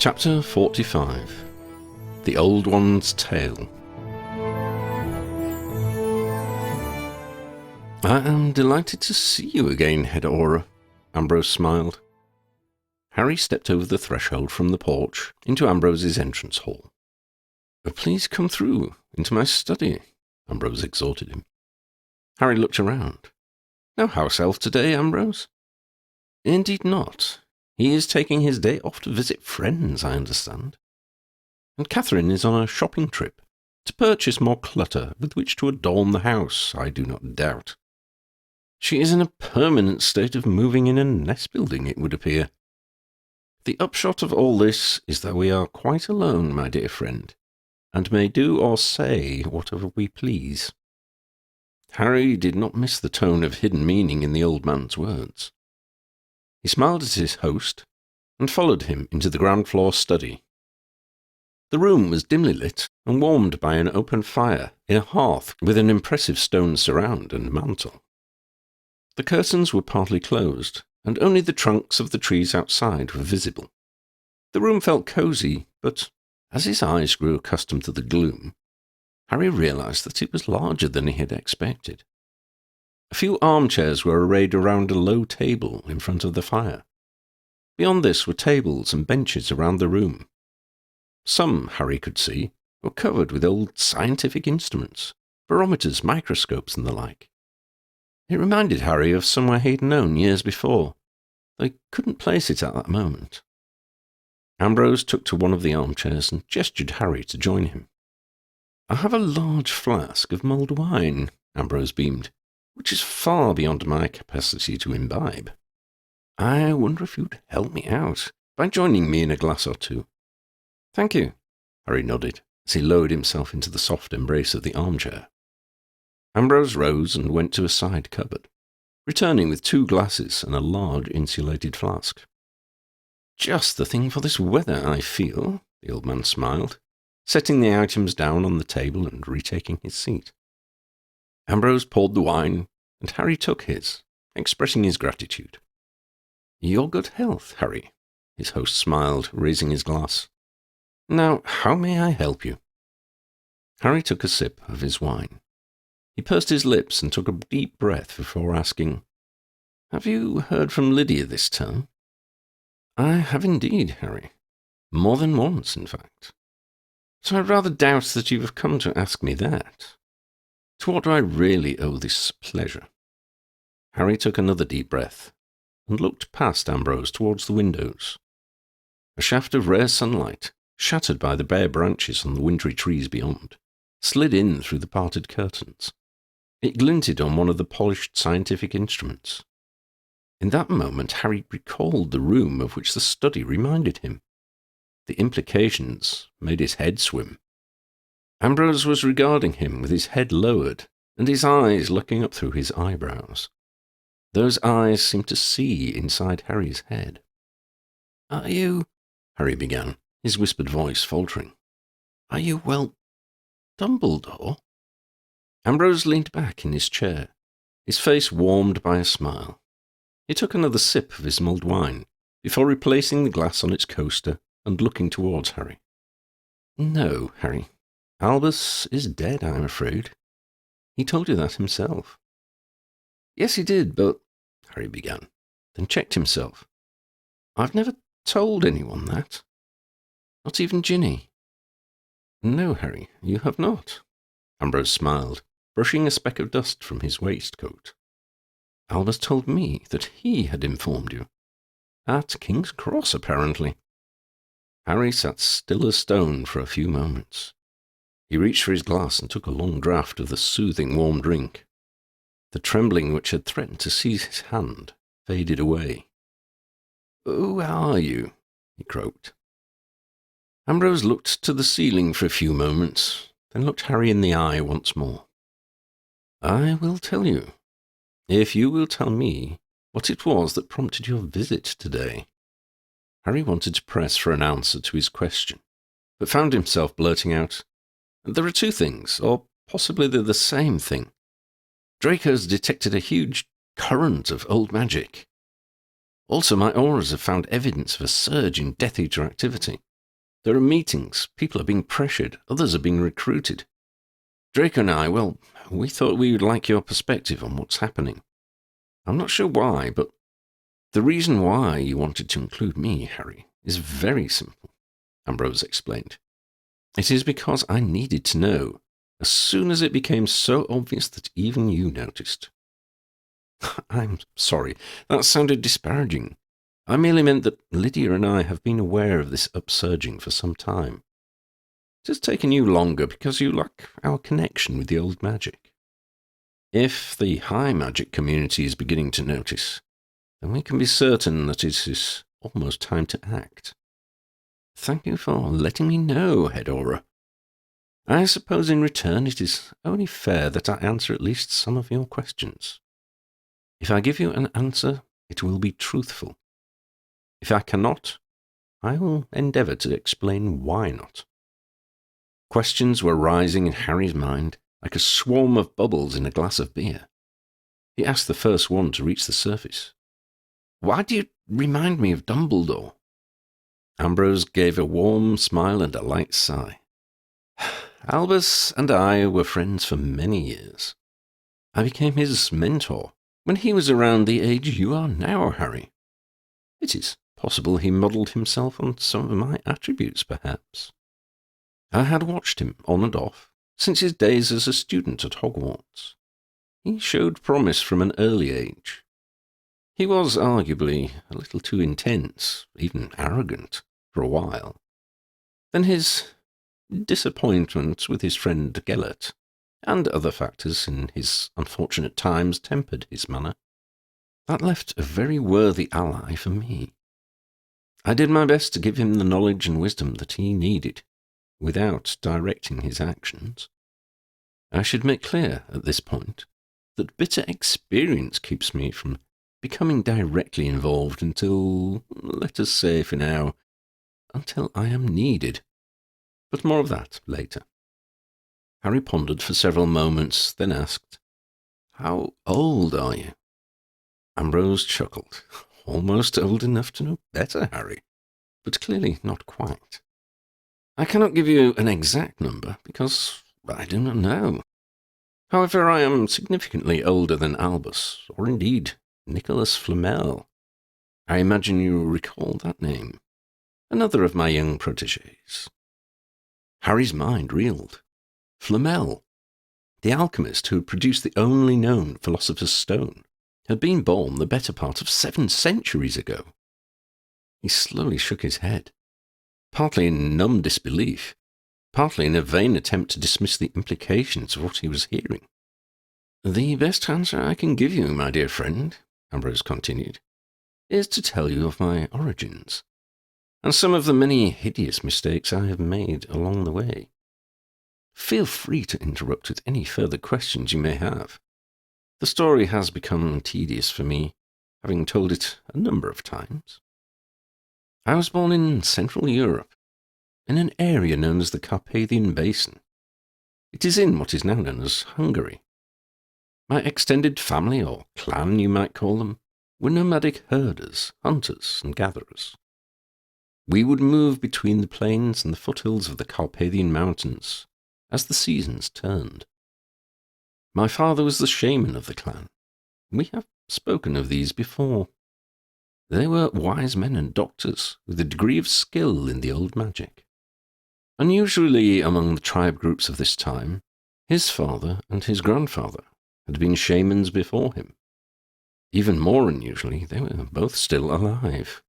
Chapter 45. The Old One's Tale. I am delighted to see you again, Head Aura, Ambrose smiled. Harry stepped over the threshold from the porch into Ambrose's entrance hall. Please come through into my study, Ambrose exhorted him. Harry looked around. No house elf today, Ambrose? Indeed not. He is taking his day off to visit friends, I understand. And Catherine is on a shopping trip, to purchase more clutter with which to adorn the house, I do not doubt. She is in a permanent state of moving in and nest building, it would appear. The upshot of all this is that we are quite alone, my dear friend, and may do or say whatever we please. Harry did not miss the tone of hidden meaning in the old man's words. He smiled at his host and followed him into the ground-floor study. The room was dimly lit and warmed by an open fire in a hearth with an impressive stone surround and mantel. The curtains were partly closed, and only the trunks of the trees outside were visible. The room felt cosy, but as his eyes grew accustomed to the gloom, Harry realized that it was larger than he had expected. A few armchairs were arrayed around a low table in front of the fire. Beyond this were tables and benches around the room. Some, Harry could see, were covered with old scientific instruments, barometers, microscopes, and the like. It reminded Harry of somewhere he'd known years before, though he couldn't place it at that moment. Ambrose took to one of the armchairs and gestured Harry to join him. I have a large flask of mulled wine, Ambrose beamed, which is far beyond my capacity to imbibe. I wonder if you'd help me out by joining me in a glass or two. Thank you, Harry nodded, as he lowered himself into the soft embrace of the armchair. Ambrose rose and went to a side cupboard, returning with 2 glasses and a large insulated flask. Just the thing for this weather, I feel, the old man smiled, setting the items down on the table and retaking his seat. Ambrose poured the wine, and Harry took his, expressing his gratitude. Your good health, Harry, his host smiled, raising his glass. Now, how may I help you? Harry took a sip of his wine. He pursed his lips and took a deep breath before asking, Have you heard from Lydia this term? I have indeed, Harry. More than once, in fact. So I rather doubt that you have come to ask me that. To what do I really owe this pleasure? Harry took another deep breath and looked past Ambrose towards the windows. A shaft of rare sunlight, shattered by the bare branches on the wintry trees beyond, slid in through the parted curtains. It glinted on one of the polished scientific instruments. In that moment, Harry recalled the room of which the study reminded him. The implications made his head swim. Ambrose was regarding him with his head lowered and his eyes looking up through his eyebrows. Those eyes seemed to see inside Harry's head. Are you, Harry began, his whispered voice faltering. Are you, well, Dumbledore? Ambrose leaned back in his chair, his face warmed by a smile. He took another sip of his mulled wine before replacing the glass on its coaster and looking towards Harry. No, Harry. Albus is dead, I'm afraid. He told you that himself. Yes, he did, but Harry began, then checked himself. I've never told anyone that. Not even Ginny. No, Harry, you have not. Ambrose smiled, brushing a speck of dust from his waistcoat. Albus told me that he had informed you. At King's Cross, apparently. Harry sat still as stone for a few moments. He reached for his glass and took a long draught of the soothing warm drink. The trembling which had threatened to seize his hand faded away. Who are you? He croaked. Ambrose looked to the ceiling for a few moments, then looked Harry in the eye once more. I will tell you, if you will tell me what it was that prompted your visit today. Harry wanted to press for an answer to his question, but found himself blurting out, There are 2 things, or possibly they're the same thing. Draco's detected a huge current of old magic. Also, my auras have found evidence of a surge in Death Eater activity, There are meetings, people are being pressured, others are being recruited. Draco and I, well, we thought we would like your perspective on what's happening. I'm not sure why, but the reason why you wanted to include me, Harry, is very simple, Ambrose explained. It is because I needed to know, as soon as it became so obvious that even you noticed. I'm sorry, that sounded disparaging. I merely meant that Lydia and I have been aware of this upsurging for some time. It has taken you longer because you lack our connection with the old magic. If the high magic community is beginning to notice, then we can be certain that it is almost time to act. Thank you for letting me know, Head Aura. I suppose in return it is only fair that I answer at least some of your questions. If I give you an answer, it will be truthful. If I cannot, I will endeavour to explain why not. Questions were rising in Harry's mind like a swarm of bubbles in a glass of beer. He asked the first one to reach the surface. Why do you remind me of Dumbledore? Ambrose gave a warm smile and a light sigh. Albus and I were friends for many years. I became his mentor when he was around the age you are now, Harry. It is possible he modelled himself on some of my attributes, perhaps. I had watched him, on and off, since his days as a student at Hogwarts. He showed promise from an early age. He was arguably a little too intense, even arrogant, for a while. Then his disappointment with his friend Gellert, and other factors in his unfortunate times tempered his manner. That left a very worthy ally for me. I did my best to give him the knowledge and wisdom that he needed, without directing his actions. I should make clear at this point that bitter experience keeps me from becoming directly involved until, let us say for now, until I am needed. But more of that later. Harry pondered for several moments, then asked, How old are you? Ambrose chuckled. Almost old enough to know better, Harry, but clearly not quite. I cannot give you an exact number, because I do not know. However, I am significantly older than Albus, or indeed Nicholas Flamel. I imagine you recall that name. Another of my young protégés. Harry's mind reeled. Flamel, the alchemist who had produced the only known Philosopher's Stone, had been born the better part of 7 centuries ago. He slowly shook his head, partly in numb disbelief, partly in a vain attempt to dismiss the implications of what he was hearing. The best answer I can give you, my dear friend, Ambrose continued, is to tell you of my origins, and some of the many hideous mistakes I have made along the way. Feel free to interrupt with any further questions you may have. The story has become tedious for me, having told it a number of times. I was born in Central Europe, in an area known as the Carpathian Basin. It is in what is now known as Hungary. My extended family, or clan you might call them, were nomadic herders, hunters, and gatherers. We would move between the plains and the foothills of the Carpathian Mountains as the seasons turned. My father was the shaman of the clan. We have spoken of these before. They were wise men and doctors with a degree of skill in the old magic. Unusually among the tribe groups of this time, his father and his grandfather had been shamans before him. Even more unusually, they were both still alive.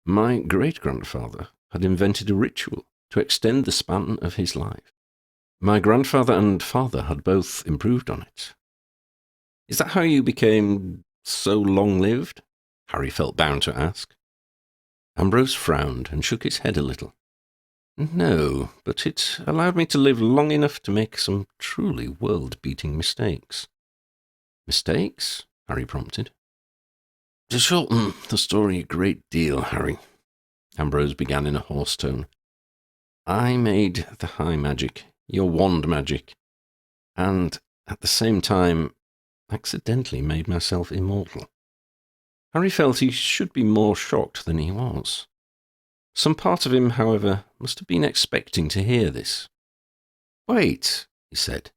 My great-grandfather had invented a ritual to extend the span of his life. My grandfather and father had both improved on it. Is that how you became so long-lived? Harry felt bound to ask. Ambrose frowned and shook his head a little. No, but it allowed me to live long enough to make some truly world-beating mistakes. Mistakes? Harry prompted. To shorten the story a great deal, Harry, Ambrose began in a hoarse tone, I made the high magic, your wand magic, and at the same time accidentally made myself immortal. Harry felt he should be more shocked than he was. Some part of him, however, must have been expecting to hear this. "Wait," he said.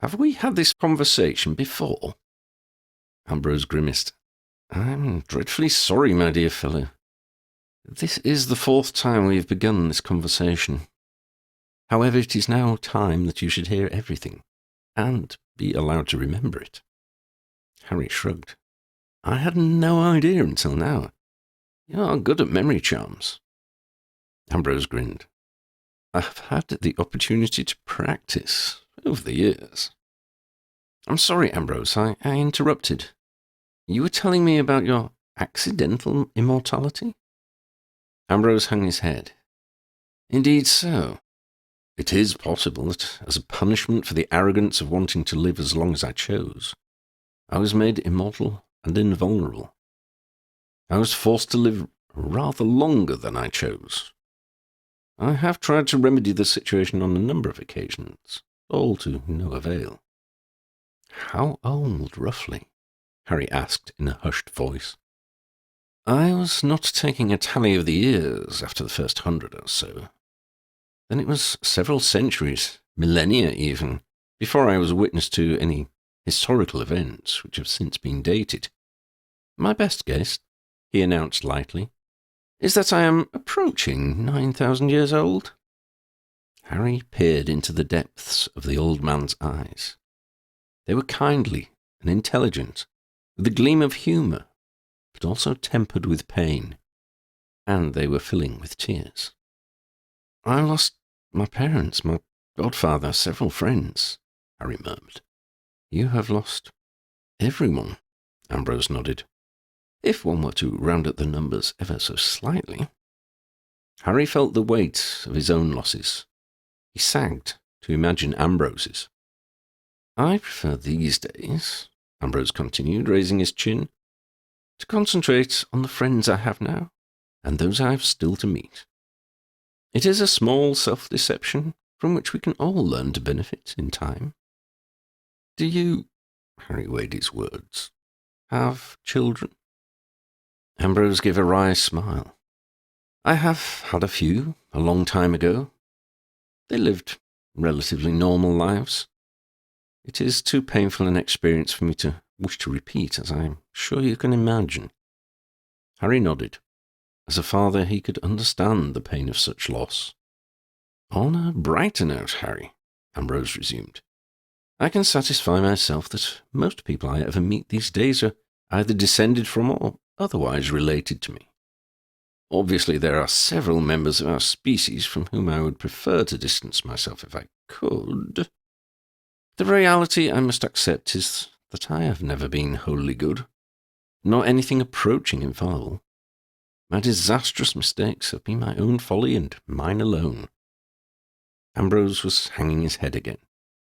"Have we had this conversation before?" Ambrose grimaced. "I'm dreadfully sorry, my dear fellow. This is the 4th time we have begun this conversation. However, it is now time that you should hear everything, and be allowed to remember it." Harry shrugged. "I had no idea until now. You are good at memory charms." Ambrose grinned. "I have had the opportunity to practice over the years." "I'm sorry, Ambrose, I interrupted. You were telling me about your accidental immortality?" Ambrose hung his head. "Indeed so. It is possible that, as a punishment for the arrogance of wanting to live as long as I chose, I was made immortal and invulnerable. I was forced to live rather longer than I chose. I have tried to remedy the situation on a number of occasions, all to no avail." "How old, roughly?" Harry asked in a hushed voice. "I was not taking a tally of the years after the first 100 or so. Then it was several centuries, millennia even, before I was witness to any historical events which have since been dated. My best guess," he announced lightly, "is that I am approaching 9,000 years old." Harry peered into the depths of the old man's eyes. They were kindly and intelligent, with a gleam of humour, but also tempered with pain, and they were filling with tears. "I lost my parents, my godfather, several friends," Harry murmured. "You have lost everyone," Ambrose nodded. "If one were to round up the numbers ever so slightly." Harry felt the weight of his own losses. He sagged to imagine Ambrose's. "I prefer these days," Ambrose continued, raising his chin, "to concentrate on the friends I have now, and those I have still to meet. It is a small self-deception from which we can all learn to benefit in time." "Do you," Harry weighed his words, "have children?" Ambrose gave a wry smile. "I have had a few, a long time ago. They lived relatively normal lives. It is too painful an experience for me to wish to repeat, as I am sure you can imagine." Harry nodded. As a father, he could understand the pain of such loss. "On a brighter note, Harry," Ambrose resumed, "I can satisfy myself that most people I ever meet these days are either descended from or otherwise related to me. Obviously, there are several members of our species from whom I would prefer to distance myself if I could. The reality I must accept is that I have never been wholly good, nor anything approaching infallible. My disastrous mistakes have been my own folly and mine alone." Ambrose was hanging his head again,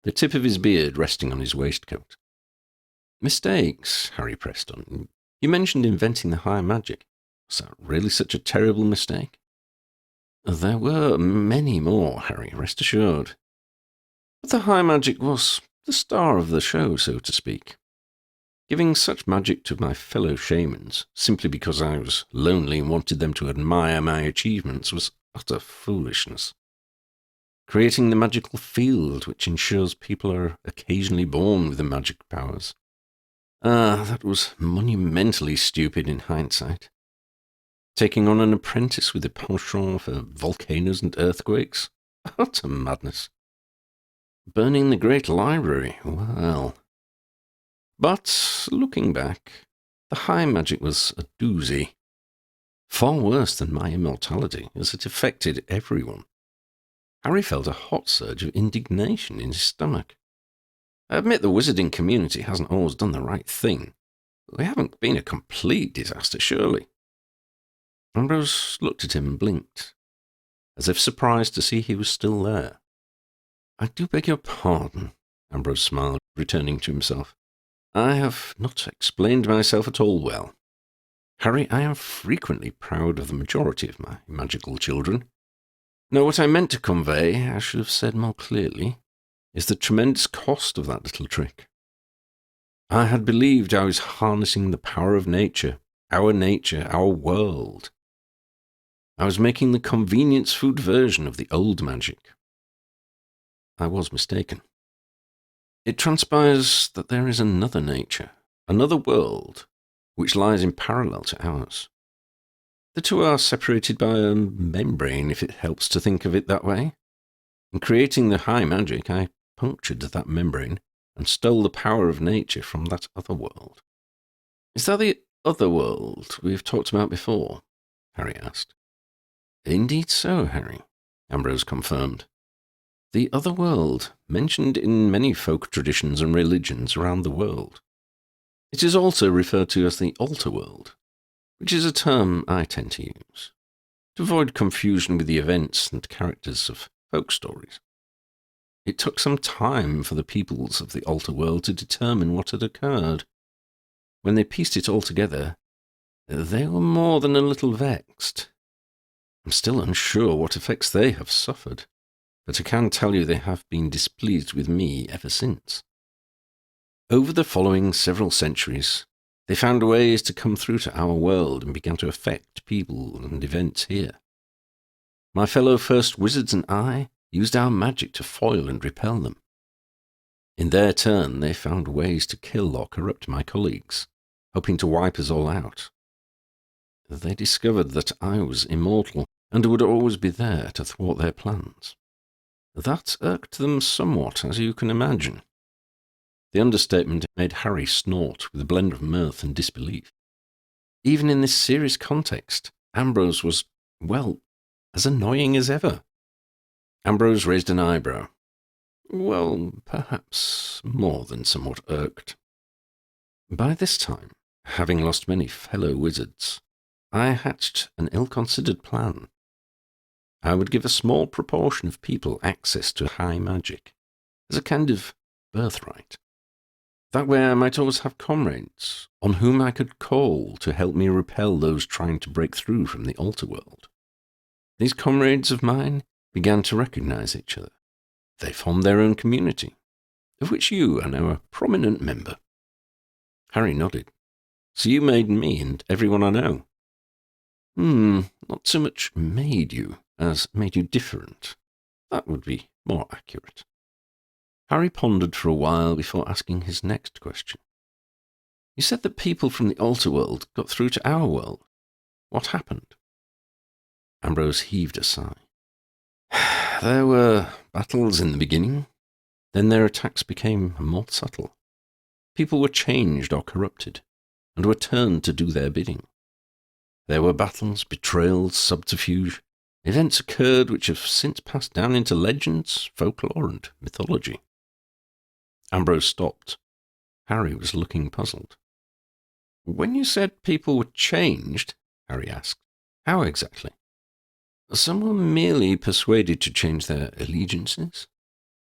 the tip of his beard resting on his waistcoat. "Mistakes," Harry pressed on. "You mentioned inventing the high magic. Was that really such a terrible mistake?" "There were many more, Harry, rest assured. But the high magic was the star of the show, so to speak. Giving such magic to my fellow shamans, simply because I was lonely and wanted them to admire my achievements, was utter foolishness. Creating the magical field which ensures people are occasionally born with the magic powers. That was monumentally stupid in hindsight. Taking on an apprentice with a penchant for volcanoes and earthquakes? Utter madness. Burning the great library? Well. But, looking back, the high magic was a doozy. Far worse than my immortality, as it affected everyone. Harry felt a hot surge of indignation in his stomach. I admit the wizarding community hasn't always done the right thing. They haven't been a complete disaster, surely. Ambrose looked at him and blinked, as if surprised to see he was still there. I do beg your pardon, Ambrose smiled, returning to himself. I have not explained myself at all well. Harry, I am frequently proud of the majority of my magical children. No, what I meant to convey, I should have said more clearly, is the tremendous cost of that little trick. I had believed I was harnessing the power of nature, our world. I was making the convenience food version of the old magic. I was mistaken. It transpires that there is another nature, another world, which lies in parallel to ours. The two are separated by a membrane, if it helps to think of it that way. In creating the high magic, I punctured that membrane and stole the power of nature from that other world. Is that the other world we've talked about before? Harry asked. Indeed so, Harry, Ambrose confirmed. The other world, mentioned in many folk traditions and religions around the world. It is also referred to as the altar world, which is a term I tend to use, to avoid confusion with the events and characters of folk stories. It took some time for the peoples of the altar world to determine what had occurred. When they pieced it all together, they were more than a little vexed. I'm still unsure what effects they have suffered, but I can tell you they have been displeased with me ever since. Over the following several centuries, they found ways to come through to our world and began to affect people and events here. My fellow first wizards and I used our magic to foil and repel them. In their turn, they found ways to kill or corrupt my colleagues, hoping to wipe us all out. They discovered that I was immortal and would always be there to thwart their plans. That irked them somewhat, as you can imagine. The understatement made Harry snort with a blend of mirth and disbelief. Even in this serious context, Ambrose was, well, as annoying as ever. Ambrose raised an eyebrow. Well, perhaps more than somewhat irked. By this time, having lost many fellow wizards, I hatched an ill-considered plan. I would give a small proportion of people access to high magic, as a kind of birthright. That way I might always have comrades, on whom I could call to help me repel those trying to break through from the altar world. These comrades of mine began to recognize each other. They formed their own community, of which you are now a prominent member. Harry nodded. So you made me and everyone I know. Not so much made you as made you different. That would be more accurate. Harry pondered for a while before asking his next question. You said that people from the altar world got through to our world. What happened? Ambrose heaved a sigh. There were battles in the beginning. Then their attacks became more subtle. People were changed or corrupted, and were turned to do their bidding. There were battles, betrayals, subterfuge. Events occurred which have since passed down into legends, folklore, and mythology. Ambrose stopped. Harry was looking puzzled. When you said people were changed, Harry asked, how exactly? Some were merely persuaded to change their allegiances.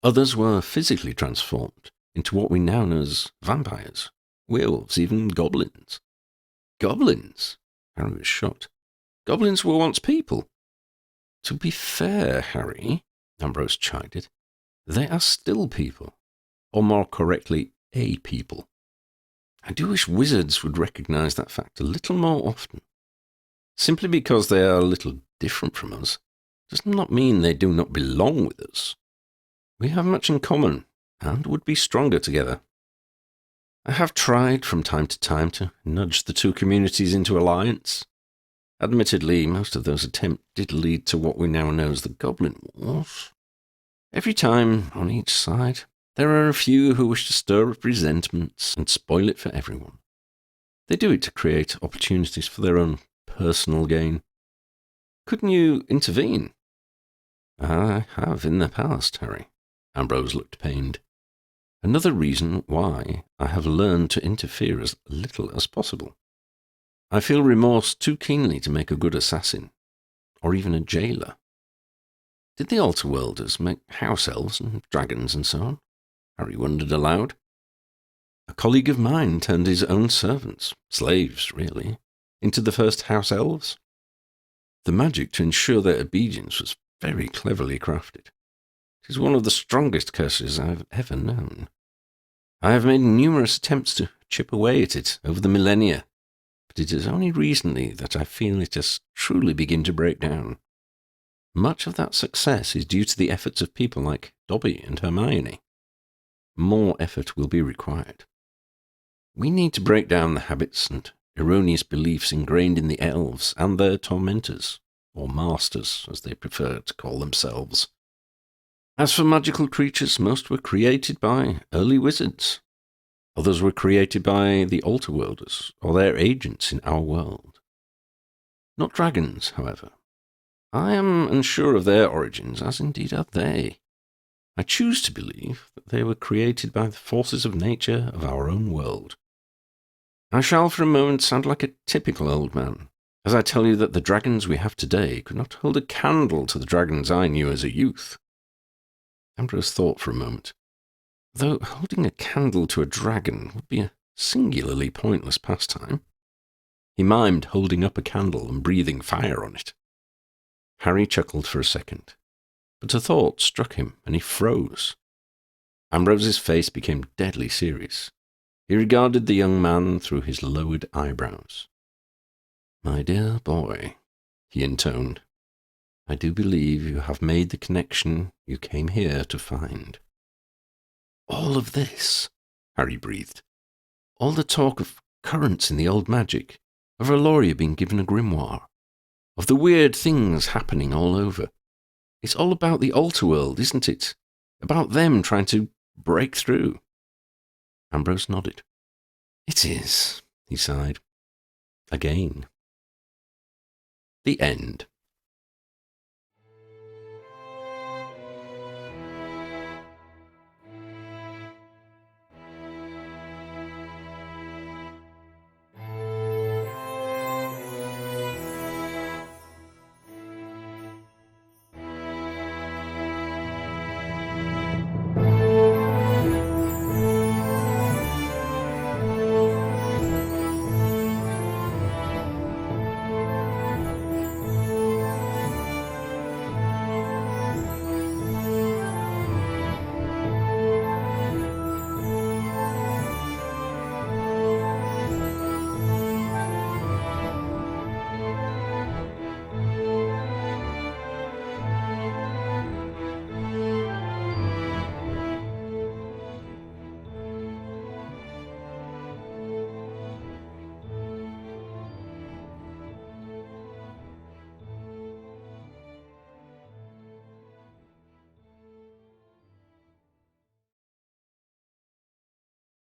Others were physically transformed into what we now know as vampires, werewolves, even goblins. Goblins? Harry was shocked. Goblins were once people. To be fair, Harry, Ambrose chided, they are still people, or more correctly, a people. I do wish wizards would recognize that fact a little more often. Simply because they are a little different from us does not mean they do not belong with us. We have much in common, and would be stronger together. I have tried from time to time to nudge the two communities into alliance. Admittedly, most of those attempts did lead to what we now know as the Goblin Wars. Every time, on each side, there are a few who wish to stir up resentments and spoil it for everyone. They do it to create opportunities for their own personal gain. Couldn't you intervene? I have in the past, Harry. Ambrose looked pained. Another reason why I have learned to interfere as little as possible. I feel remorse too keenly to make a good assassin, or even a jailer. Did the altar worlders make house elves and dragons and so on? Harry wondered aloud. A colleague of mine turned his own servants, slaves really, into the first house elves. The magic to ensure their obedience was very cleverly crafted. It is one of the strongest curses I have ever known. I have made numerous attempts to chip away at it over the millennia, but it is only recently that I feel it has truly begun to break down. Much of that success is due to the efforts of people like Dobby and Hermione. More effort will be required. We need to break down the habits and erroneous beliefs ingrained in the elves and their tormentors, or masters, as they prefer to call themselves. As for magical creatures, most were created by early wizards. Others were created by the Alterworlders, or their agents in our world. Not dragons, however. I am unsure of their origins, as indeed are they. I choose to believe that they were created by the forces of nature of our own world. I shall for a moment sound like a typical old man, as I tell you that the dragons we have today could not hold a candle to the dragons I knew as a youth. Ambrose thought for a moment. Though holding a candle to a dragon would be a singularly pointless pastime. He mimed holding up a candle and breathing fire on it. Harry chuckled for a second, but a thought struck him, and he froze. Ambrose's face became deadly serious. He regarded the young man through his lowered eyebrows. "My dear boy," he intoned, "I do believe you have made the connection you came here to find." "All of this," Harry breathed. "All the talk of currents in the old magic, of Aloria being given a grimoire, of the weird things happening all over. It's all about the Alterworld, isn't it? About them trying to break through." Ambrose nodded. "It is," he sighed. Again. The end.